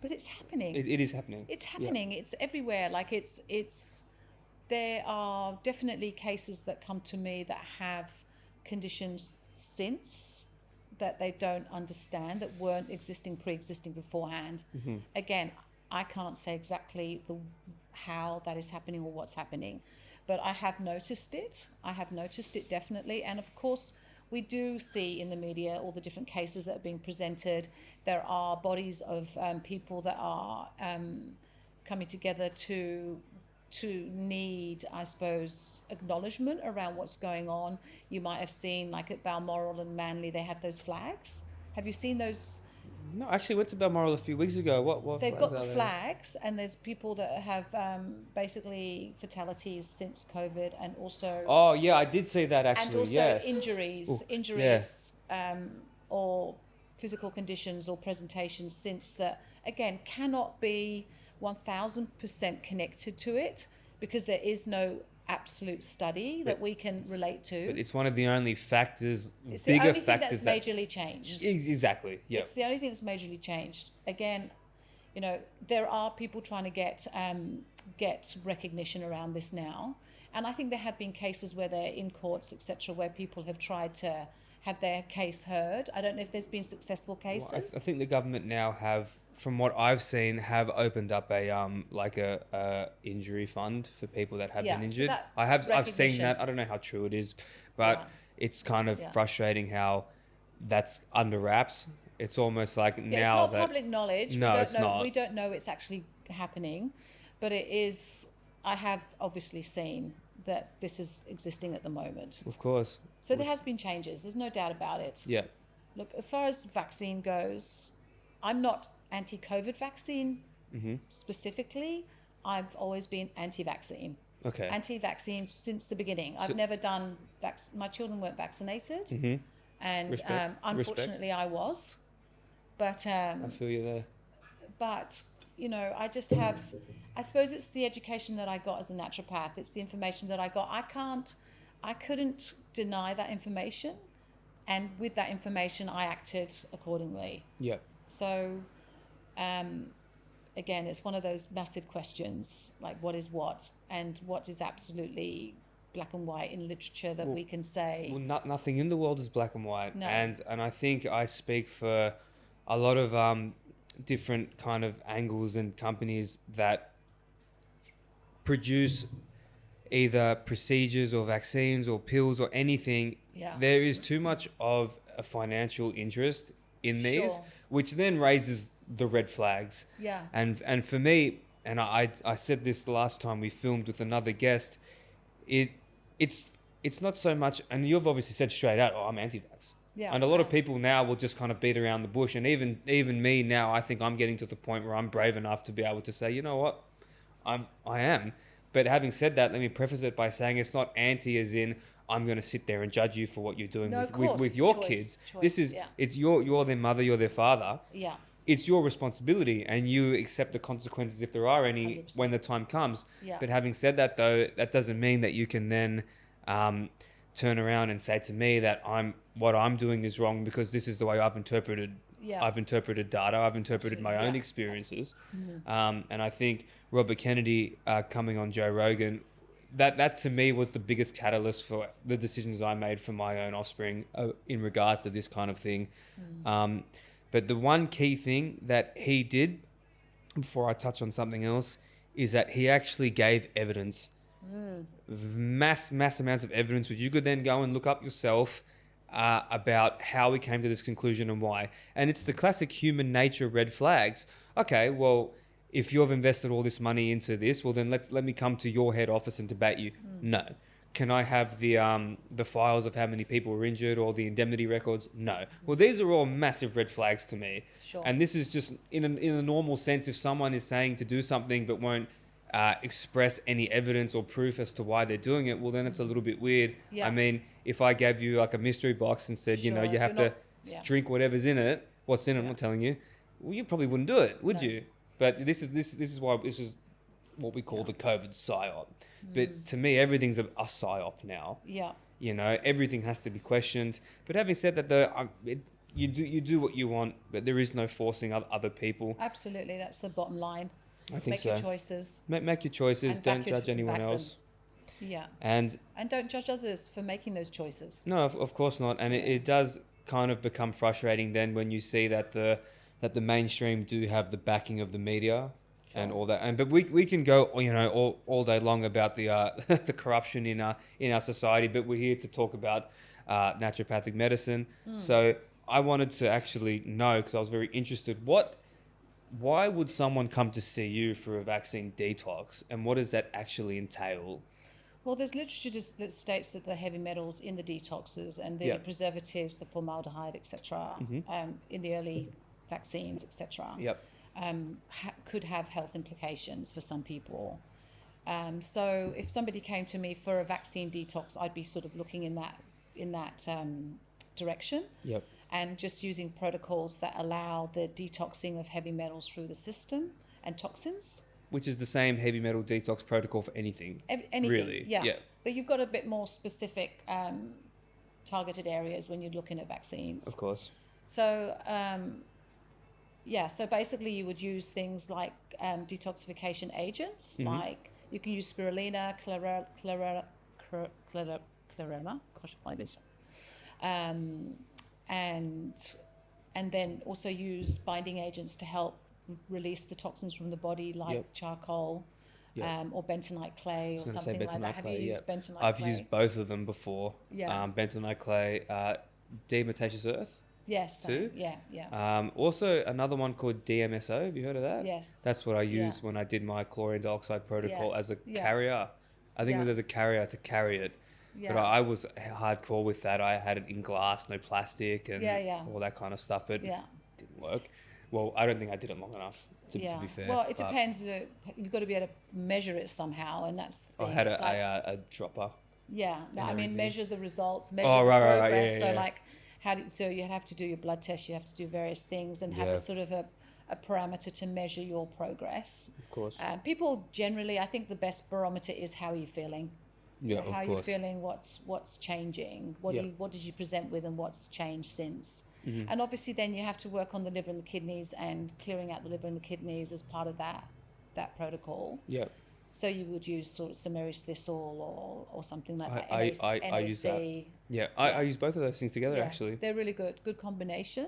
But it's happening. It is happening. It's happening. It's everywhere. Like there are definitely cases that come to me that have conditions since that they don't understand, that weren't pre-existing beforehand. Again, I can't say exactly how that is happening or what's happening, but I have noticed it. I have noticed it definitely. And of course, we do see in the media all the different cases that are being presented. There are bodies of people that are coming together to need, I suppose, acknowledgement around what's going on. You might have seen, like at Balmoral and Manly, they have those flags. Have you seen those? No, I actually went to Balmoral a few weeks ago. What They've flags got are the there? flags, and there's people that have basically fatalities since COVID, and also Oh yeah, I did see that actually. and also yes. injuries, or physical conditions or presentations since that, again, cannot be 1000% connected to it, because there is no absolute study that we can relate to. But it's one of the only factors, It's the bigger only thing factors that's majorly changed. Exactly. Yeah. It's the only thing that's majorly changed. Again, you know, there are people trying to get recognition around this now, and I think there have been cases where they're in courts, etc., where people have tried to have their case heard. I don't know if there's been successful cases. Well, I think the government now have, from what I've seen, have opened up a injury fund for people that have been injured. So I've seen that. I don't know how true it is, but it's kind of frustrating how that's under wraps. It's almost like now it's not that public knowledge. No, it's not. We don't know it's actually happening, but it is. I have obviously seen that this is existing at the moment. Of course. So there has been changes. There's no doubt about it. Yeah. Look, as far as vaccine goes, I'm not anti-COVID vaccine specifically. I've always been anti-vaccine. Okay. Anti-vaccine since the beginning. I've never done my children weren't vaccinated, and Respect. unfortunately I was. But I feel you there. but you know, I just have, I suppose it's the education that I got as a naturopath. It's the information that I got. I couldn't deny that information, and with that information I acted accordingly. Yeah. So again, it's one of those massive questions, like what is what, and what is absolutely black and white in literature that we can say. Well, nothing in the world is black and white. No. And I think I speak for a lot of different kind of angles and companies that produce either procedures or vaccines or pills or anything. Yeah. There is too much of a financial interest in these, Sure. which then raises the red flags. Yeah. And for me, and I said this the last time we filmed with another guest, it's not so much, and you've obviously said straight out, I'm anti-vax. Yeah, and a lot of people now will just kind of beat around the bush, and even me now, I think I'm getting to the point where I'm brave enough to be able to say, you know what, I am. But having said that, let me preface it by saying it's not anti as in I'm going to sit there and judge you for what you're doing with your kids. It's you're their mother, you're their father. Yeah. It's your responsibility, and you accept the consequences if there are any 100%. when the time comes. Yeah. But having said that, though, that doesn't mean that you can then turn around and say to me that what I'm doing is wrong because this is the way I've interpreted data, I've interpreted my own experiences. And I think Robert Kennedy coming on Joe Rogan, that to me was the biggest catalyst for the decisions I made for my own offspring in regards to this kind of thing. But the one key thing that he did, before I touch on something else, is that he actually gave evidence. Mass amounts of evidence, which you could then go and look up yourself about how we came to this conclusion and why. And it's the classic human nature red flags. Okay, well, if you've invested all this money into this, well then let me come to your head office and debate you. No. Can I have the files of how many people were injured or the indemnity records? No. Well, these are all massive red flags to me. Sure. And this is just in a normal sense, if someone is saying to do something but won't express any evidence or proof as to why they're doing it, well then it's a little bit weird. Yeah. I mean, if I gave you like a mystery box and said, you know, you have to drink whatever's in it, what's in it, I'm not telling you, well, you probably wouldn't do it, would you? But this is why this is what we call the COVID psyop. But to me, everything's a psyop now. Yeah. You know, everything has to be questioned. But having said that, you do what you want, but there is no forcing other people. Absolutely, that's the bottom line. I think Make so. your choices. Make your choices. And Don't judge anyone else. Yeah. And don't judge others for making those choices. No, of course not. And it does kind of become frustrating then when you see that the mainstream do have the backing of the media. Sure. And all that, but we can go, you know, all day long about the the corruption in our society. But we're here to talk about naturopathic medicine. So I wanted to actually know, because I was very interested, why would someone come to see you for a vaccine detox, and what does that actually entail? Well, there's literature that states that the heavy metals in the detoxes and the preservatives, the formaldehyde, etc., in the early vaccines, etc. Yep. Could have health implications for some people. So if somebody came to me for a vaccine detox, I'd be sort of looking in that direction. Yep. And just using protocols that allow the detoxing of heavy metals through the system and toxins. Which is the same heavy metal detox protocol for anything. Anything, really. Yeah. But you've got a bit more specific targeted areas when you're looking at vaccines. Of course. So so basically you would use things like detoxification agents, like you can use spirulina, chlorella, gosh, I miss and then also use binding agents to help release the toxins from the body, like charcoal or bentonite clay or something like that. Have you used bentonite clay? I've used both of them before. Bentonite clay, demeritaceous earth. Yes. Too. Yeah. Also, another one called DMSO. Have you heard of that? Yes. That's what I used when I did my chlorine dioxide protocol as a carrier. I think it was as a carrier to carry it. Yeah. But I was hardcore with that. I had it in glass, no plastic, and all that kind of stuff. But it didn't work. Well, I don't think I did it long enough, to be fair. Well, it depends. You've got to be able to measure it somehow, and that's the thing. I had a dropper. Yeah. No, I mean, measure the results, measure the progress. Right. So, like, so you have to do your blood test, you have to do various things, and have a sort of a parameter to measure your progress. Of course. People generally, I think the best barometer is how are you feeling. Yeah, how you're feeling, what's changing, what did you present with, and what's changed since. And obviously then you have to work on the liver and the kidneys, and clearing out the liver and the kidneys as part of that protocol. Yeah. So you would use sort of Samari's thistle or something like that. I use that. Yeah, I use both of those things together actually. They're really good combination.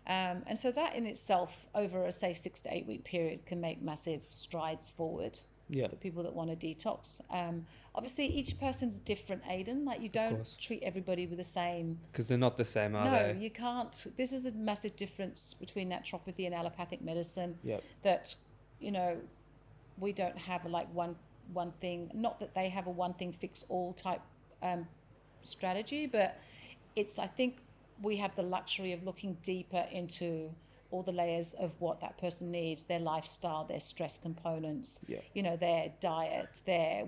And so that in itself, over a say 6 to 8 week period, can make massive strides forward. Yeah. For people that want to detox. Obviously, each person's different, Aidan. Like, you don't treat everybody with the same. Because they're not the same, are they? No, you can't. This is a massive difference between naturopathy and allopathic medicine. Yep. That, you know, we don't have like one thing. Not that they have a one thing fix all type strategy, but I think we have the luxury of looking deeper into all the layers of what that person needs, their lifestyle, their stress components, you know, their diet,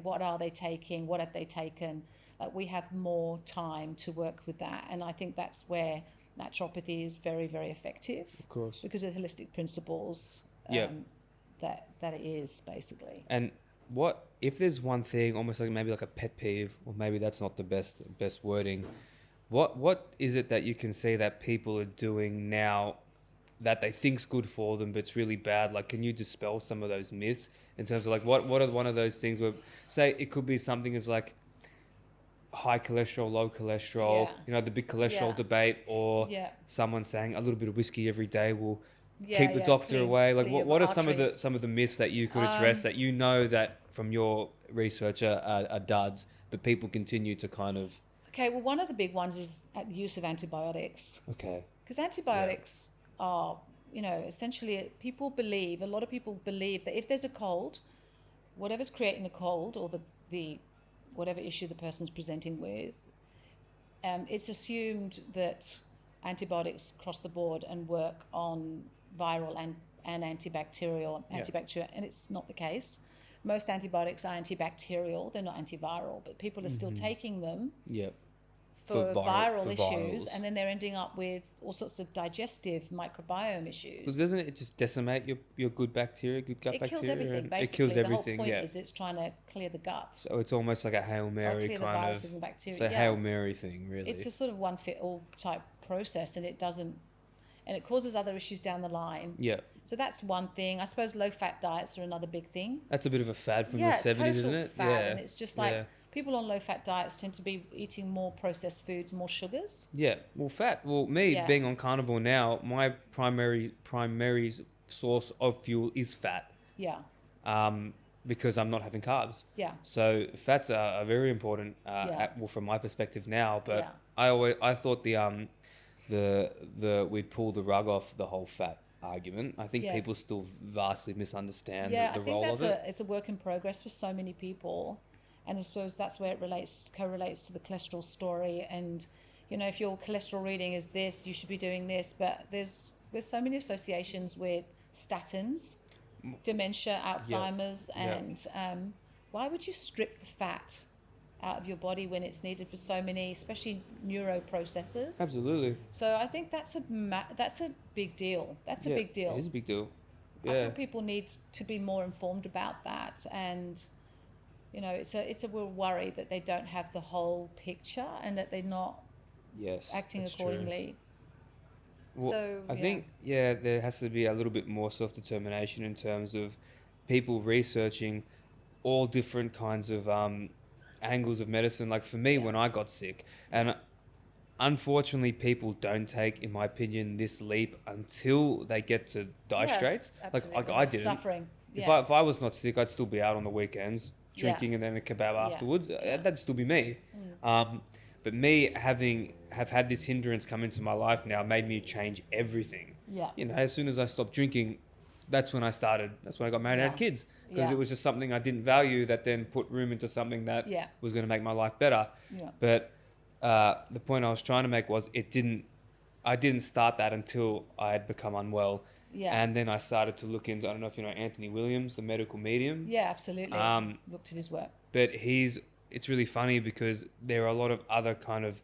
what are they taking, what have they taken. Like, we have more time to work with that. And I think that's where naturopathy is very, very effective. Of course. Because of holistic principles that it is, basically. And what if there's one thing, almost like maybe like a pet peeve, or maybe that's not the best wording. What is it that you can see that people are doing now that they think's good for them, but it's really bad? Like, can you dispel some of those myths in terms of like what are one of those things where, say, it could be something as like high cholesterol, low cholesterol, Yeah. you know, the big cholesterol Yeah. debate, or Yeah. someone saying a little bit of whiskey every day will Yeah, keep the yeah, doctor away. Like, clear what are arteries. some of the myths that you could address that you know that from your research are duds, but people continue to kind of Okay, well, one of the big ones is the use of antibiotics. okay, Because antibiotics are, essentially a lot of people believe that if there's a cold, whatever's creating the cold or the whatever issue the person's presenting with, it's assumed that antibiotics cross the board and work on viral and antibacterial, and it's not the case. Most antibiotics are antibacterial, they're not antiviral, but people are still taking them yep, for viral issues, virals. and then they're ending up with all sorts of digestive microbiome issues. Because doesn't it just decimate your good bacteria, good gut It bacteria? kills everything, And basically. it kills everything. The whole point yeah. is it's trying to clear the gut. So it's almost like a Hail Mary Clear the kind viruses of. and bacteria. So Yeah. Hail Mary thing, really. It's a sort of one-fit-all type process, and it causes other issues down the line. Yeah. So that's one thing. I suppose low-fat diets are another big thing. That's a bit of a fad from the It's 70s, total isn't it? fad, Yeah. and it's just like Yeah. people on low-fat diets tend to be eating more processed foods, more sugars. Yeah. Well, fat. Well, me Yeah. being on carnivore now, my primary source of fuel is fat. Yeah, Because I'm not having carbs. yeah, So fats are very important. Yeah. Well, from my perspective now, but Yeah. I thought we'd pull the rug off the whole fat argument. I think Yes. people still vastly misunderstand yeah. the I think role of it. it's a work in progress for so many people, and I suppose that's where it correlates to the cholesterol story. And if your cholesterol reading is this, you should be doing this. But there's so many associations with statins, dementia, Alzheimer's, and why would you strip the fat out of your body when it's needed for so many, especially neuroprocessors? Absolutely. So I think that's a big deal. That's a big deal. It is a big deal. I Yeah. feel people need to be more informed about that, and it's a real worry that they don't have the whole picture and that they're not Yes. acting that's true. accordingly. Well, So, I yeah. think, there has to be a little bit more self-determination in terms of people researching all different kinds of angles of medicine. Like for me, Yeah. when I got sick, and unfortunately, people don't take, in my opinion, this leap until they get to die Yeah, straits. absolutely. Like I didn't. Suffering. If Yeah. I was not sick, I'd still be out on the weekends drinking and then a kebab Yeah. afterwards. Yeah. That'd still be me. But me have had this hindrance come into my life now made me change everything. Yeah. As soon as I stopped drinking, that's when I got married and had Yeah. kids, because Yeah. it was just something I didn't value that then put room into something that Yeah. was going to make my life better. Yeah. But the point I was trying to make was I didn't start that until I had become unwell. Yeah. And then I started to look into, I don't know if you know Anthony Williams, the medical medium. Yeah, absolutely. Looked at his work. But it's really funny because there are a lot of other kind of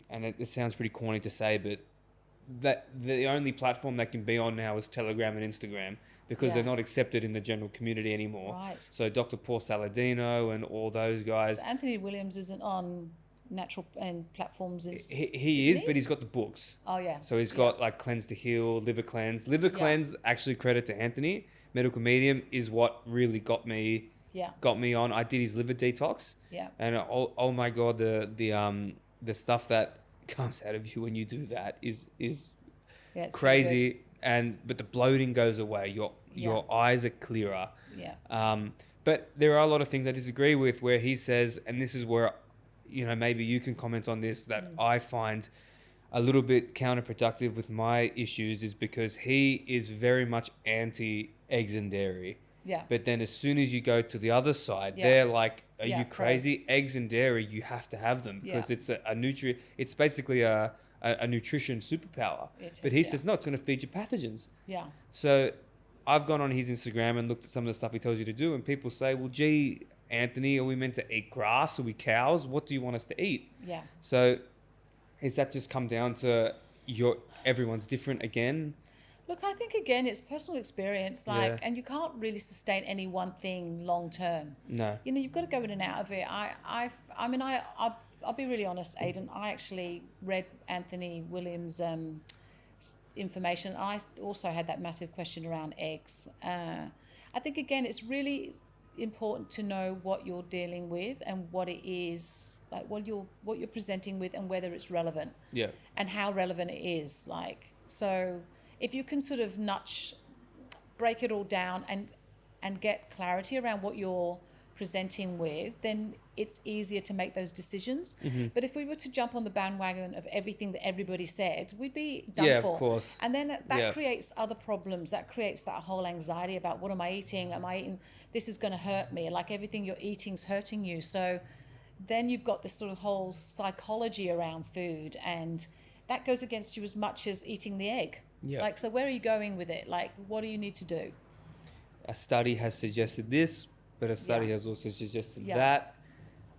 and it sounds pretty corny to say, but that the only platform they can be on now is Telegram and Instagram, because they're Yeah. not accepted in the general community anymore. Right. So Dr. Paul Saladino and all those guys, So Anthony Williams isn't on natural and platforms. he Isn't is, he? but he's got the books. Oh yeah. So he's got like Cleanse to Heal, Liver Cleanse. Liver Cleanse, actually credit to Anthony. Medical Medium is what really got me Yeah. on. I did his liver detox. Yeah. And oh my God, the stuff that comes out of you when you do that is Yeah. It's pretty crazy. But the bloating goes away. Your eyes are clearer. good. Yeah. But there are a lot of things I disagree with where he says, and this is where, maybe you can comment on this, that I find a little bit counterproductive with my issues, is because he is very much anti eggs and dairy. Yeah. But then as soon as you go to the other side, Yeah. they're like, are Yeah, you crazy? Eggs and dairy, you have to have them because Yeah. it's a nutrient. It's basically a nutrition superpower. It But is, he yeah. says, no, it's going to feed you pathogens. Yeah. So I've gone on his Instagram and looked at some of the stuff he tells you to do, and people say, well, gee, Anthony, are we meant to eat grass? Are we cows? What do you want us to eat? Yeah. So is that just come down to everyone's different again? Look, I think again, it's personal experience, Yeah. and you can't really sustain any one thing long term. No. You know, you've got to go in and out of it. I'll be really honest, Aidan. I actually read Anthony Williams' information. I also had that massive question around eggs. I think again, it's really important to know what you're dealing with and what it is, like what you're presenting with, and whether it's relevant. Yeah. And how relevant it is. So if you can sort of break it all down and get clarity around what you're presenting with, then it's easier to make those decisions. Mm-hmm. But if we were to jump on the bandwagon of everything that everybody said, we'd be done Yeah, for. of course. And then that creates other problems. That creates that whole anxiety about, what am I eating? Am I eating, this is going to hurt me? Like, everything you're eating is hurting you. So then you've got this sort of whole psychology around food, and that goes against you as much as eating the egg. Yeah. Like, so where are you going with it? Like, what do you need to do? A study has suggested this, but a study has also suggested that.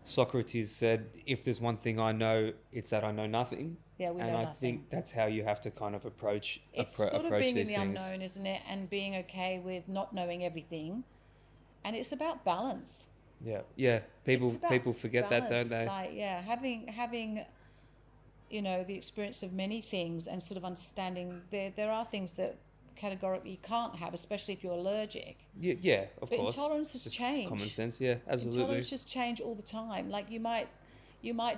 Socrates said, if there's one thing I know, it's that I know nothing. Yeah, we know nothing. And I nothing. think that's how you have to kind of approach It's approach sort of being in these the things. unknown, isn't it? And being okay with not knowing everything. And it's about balance. Yeah. People forget that, don't they? Like, having the experience of many things, and sort of understanding there are things that categorically you can't have, especially if you're allergic. Yeah, of But course. intolerances Just change. Common sense, yeah, absolutely. Intolerances change all the time. Like, you might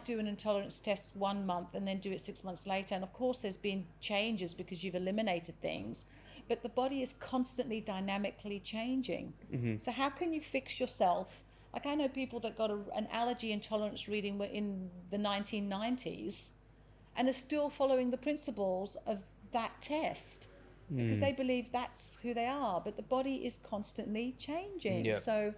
do an intolerance test 1 month and then do it 6 months later. And of course there's been changes because you've eliminated things, but the body is constantly dynamically changing. Mm-hmm. So how can you fix yourself? Like, I know people that got an allergy intolerance reading in the 1990s and are still following the principles of that test because they believe that's who they are. But the body is constantly changing. Yep. So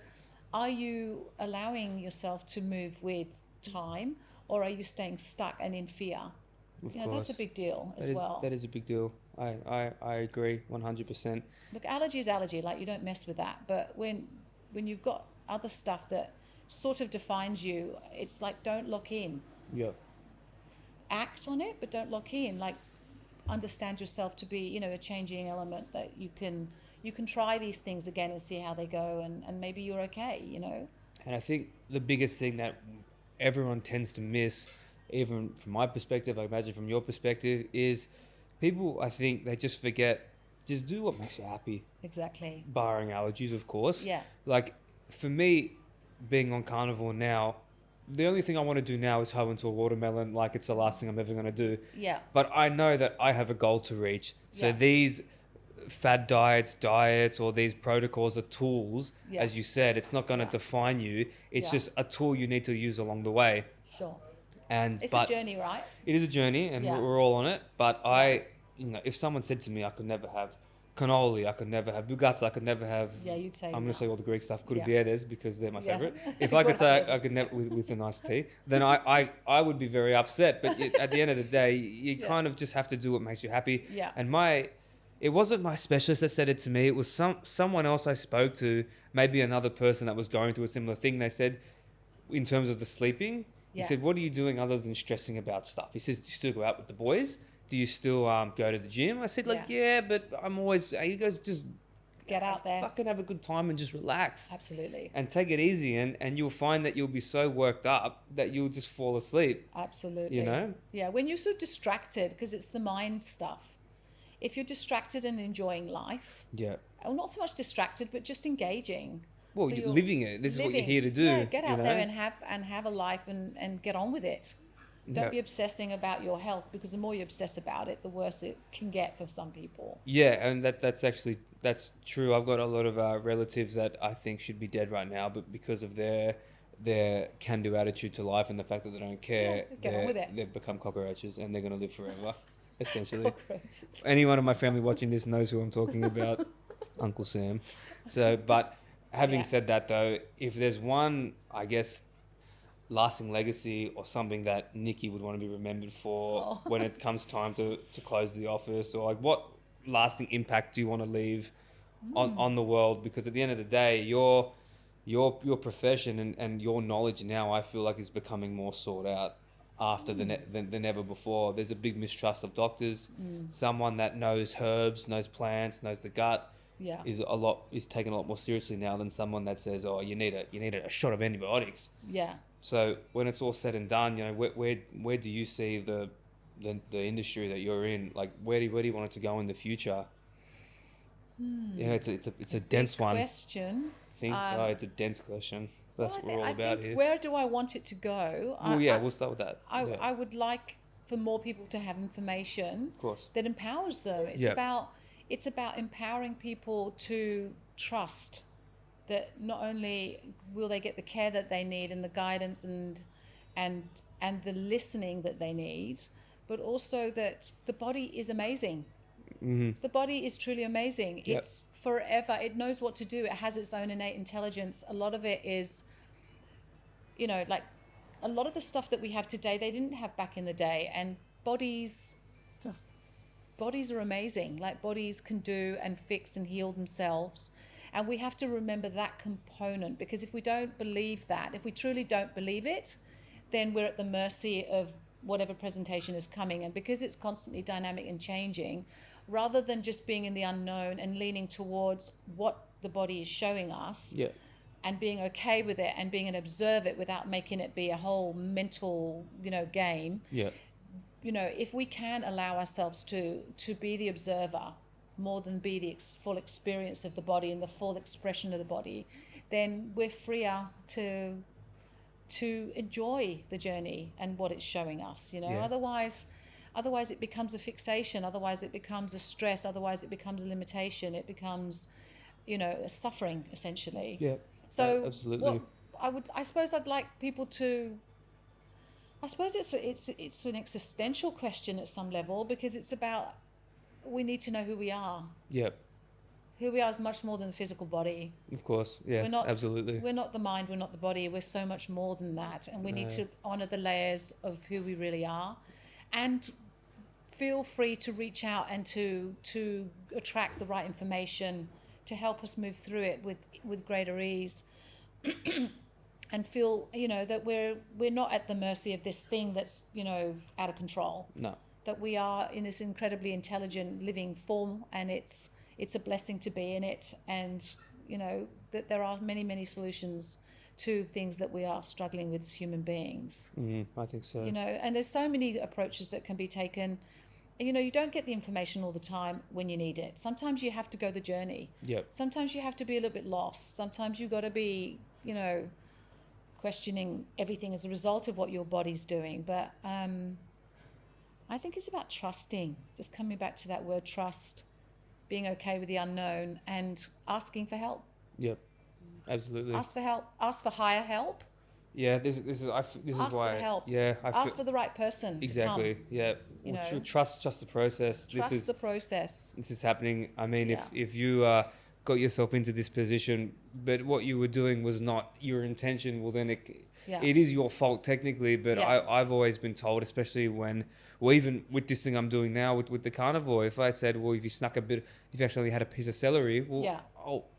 are you allowing yourself to move with time, or are you staying stuck and in fear? Of That's course. a big deal as well. That is a big deal. I agree 100%. Look, allergy is allergy. Like, you don't mess with that. But when you've got other stuff that sort of defines you, it's like, don't lock in. Yep. Act on it, but don't lock in. Like, understand yourself to be, a changing element, that you can try these things again and see how they go, and maybe you're okay, And I think the biggest thing that everyone tends to miss, even from my perspective, I imagine from your perspective, is people, I think they just forget, just do what makes you happy. Exactly. Barring allergies, of course. Yeah. Like, for me, being on carnivore now, the only thing I want to do now is hoe into a watermelon, like it's the last thing I'm ever going to do. Yeah. But I know that I have a goal to reach. So Yeah. these fad diets or these protocols are tools, as you said. It's not going to define you. It's just a tool you need to use along the way. Sure. It's a journey, right? It is a journey, and we're all on it. But if someone said to me, I could never have cannoli, I could never have bugatti, I could never have. Yeah, you'd say. I'm going to say all the Greek stuff, gourbieres, because they're my favorite. Yeah. If I could say I could never with a nice tea, then I would be very upset. But at the end of the day, you kind of just have to do what makes you happy. Yeah. And it wasn't my specialist that said it to me. It was someone else I spoke to, maybe another person that was going through a similar thing. They said, in terms of the sleeping, he said, what are you doing other than stressing about stuff? He says, do you still go out with the boys? Do you still go to the gym? I said, but I'm always, he goes, just get out there. Fucking have a good time and just relax. Absolutely. And take it easy. And you'll find that you'll be so worked up that you'll just fall asleep. Absolutely. Yeah, when you're so distracted, because it's the mind stuff. If you're distracted and enjoying life, well, not so much distracted, but just engaging. Well, so you're living it. This is what you're here to do. Yeah, get out there and have a life and get on with it. Don't be obsessing about your health, because the more you obsess about it, the worse it can get for some people. Yeah, and that's true. I've got a lot of relatives that I think should be dead right now, but because of their can-do attitude to life and the fact that they don't care, get on with it. They've become cockroaches and they're going to live forever, essentially. Anyone in my family watching this knows who I'm talking about, Uncle Sam. So, but having said that, though, if there's one, I guess, lasting legacy or something that Niki would want to be remembered for when it comes time to close the office, or like, what lasting impact do you want to leave on the world? Because at the end of the day, your profession and your knowledge now, I feel like, is becoming more sought out. after than ever before. There's a big mistrust of doctors. Someone that knows herbs, knows plants, knows the gut is taken a lot more seriously now than someone that says, "Oh, you need a shot of antibiotics." Yeah. So when it's all said and done, you know, where do you see the industry that you're in? Like, where do you want it to go in the future? You know, it's a dense one. Question. It's a dense question. That's what we're all about here. Where do I want it to go? We'll start with that. I would like for more people to have information, of course, that empowers them. It's about empowering people to trust that not only will they get the care that they need and the guidance and the listening that they need, but also that the body is amazing. Mm-hmm. The body is truly amazing. Yep. It's forever. It knows what to do. It has its own innate intelligence. A lot of it is, you know, like a lot of the stuff that we have today, they didn't have back in the day. And bodies are amazing. Like, bodies can do and fix and heal themselves. And we have to remember that component, because if we don't believe that, if we truly don't believe it, then we're at the mercy of whatever presentation is coming. And because it's constantly dynamic and changing, rather than just being in the unknown and leaning towards what the body is showing us, and being okay with it and being an observer without making it be a whole mental, game. Yeah. If we can allow ourselves to be the observer more than be the full experience of the body and the full expression of the body, then we're freer to enjoy the journey and what it's showing us. Otherwise it becomes a fixation. Otherwise it becomes a stress. Otherwise it becomes a limitation. It becomes, a suffering, essentially. Yeah. So absolutely. I suppose I'd like people to. I suppose it's an existential question at some level, because it's about, we need to know who we are. Yep. Who we are is much more than the physical body. Of course, yeah, absolutely. We're not the mind, we're not the body, we're so much more than that. And we need to honour the layers of who we really are. And feel free to reach out and to attract the right information to help us move through it with greater ease. And feel, that we're not at the mercy of this thing that's, out of control. No. That we are in this incredibly intelligent living form, and it's a blessing to be in it. And, that there are many, many solutions to things that we are struggling with as human beings. I think so. And there's so many approaches that can be taken. You don't get the information all the time when you need it. Sometimes you have to go the journey. Yep. Sometimes you have to be a little bit lost. Sometimes you've got to be, questioning everything as a result of what your body's doing. But I think it's about trusting, just coming back to that word trust, being okay with the unknown and asking for help. Yep, absolutely. Ask for help, ask for higher help. Yeah, this is why. Ask for help. Yeah, ask for the right person. Exactly. To come. Trust the process. Trust the process. This is happening. I mean, if you got yourself into this position, but what you were doing was not your intention, well, then it is your fault technically. But I've always been told, especially when, well, even with this thing I'm doing now with the carnivore, if I said, well, if you snuck a bit, if you actually had a piece of celery, well,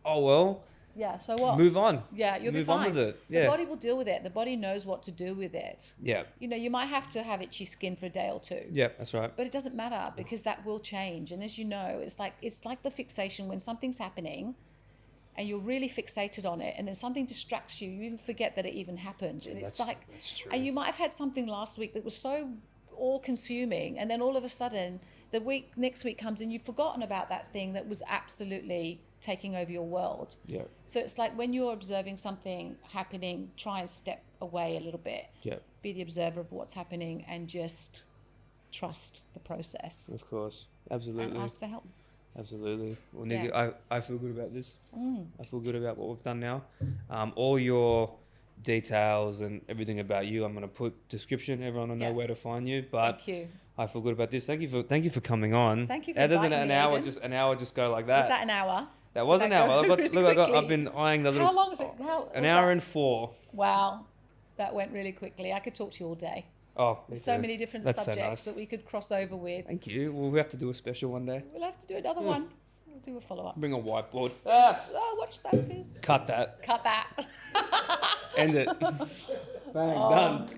well. Yeah, so what? Move on. Yeah, you'll be fine. Move on with it. The body will deal with it. The body knows what to do with it. Yeah. You might have to have itchy skin for a day or two. Yeah, that's right. But it doesn't matter, because that will change. And as you know, it's like the fixation when something's happening and you're really fixated on it, and then something distracts you, you even forget that it even happened. And it's like, and you might have had something last week that was so all-consuming, and then all of a sudden next week comes and you've forgotten about that thing that was absolutely taking over your world. Yeah. So it's like when you're observing something happening, try and step away a little bit. Yeah. Be the observer of what's happening and just trust the process. Of course. Absolutely. And ask for help. Absolutely. Well, Niki, I feel good about this. I feel good about what we've done now. All your details and everything about you, I'm going to put description. Everyone will know where to find you. But thank you. I feel good about this. Thank you for coming on. Thank you for inviting me, an hour just go like that? Was that an hour? That was an hour. I've been eyeing the little. How long is it? An hour and 4. Wow, that went really quickly. I could talk to you all day. Oh, there's so many different subjects that we could cross over with. Thank you. Well, we have to do a special one day. We'll have to do another one. We'll do a follow-up. Bring a whiteboard. Oh, watch that, please. Cut that. Cut that. End it. Bang, done.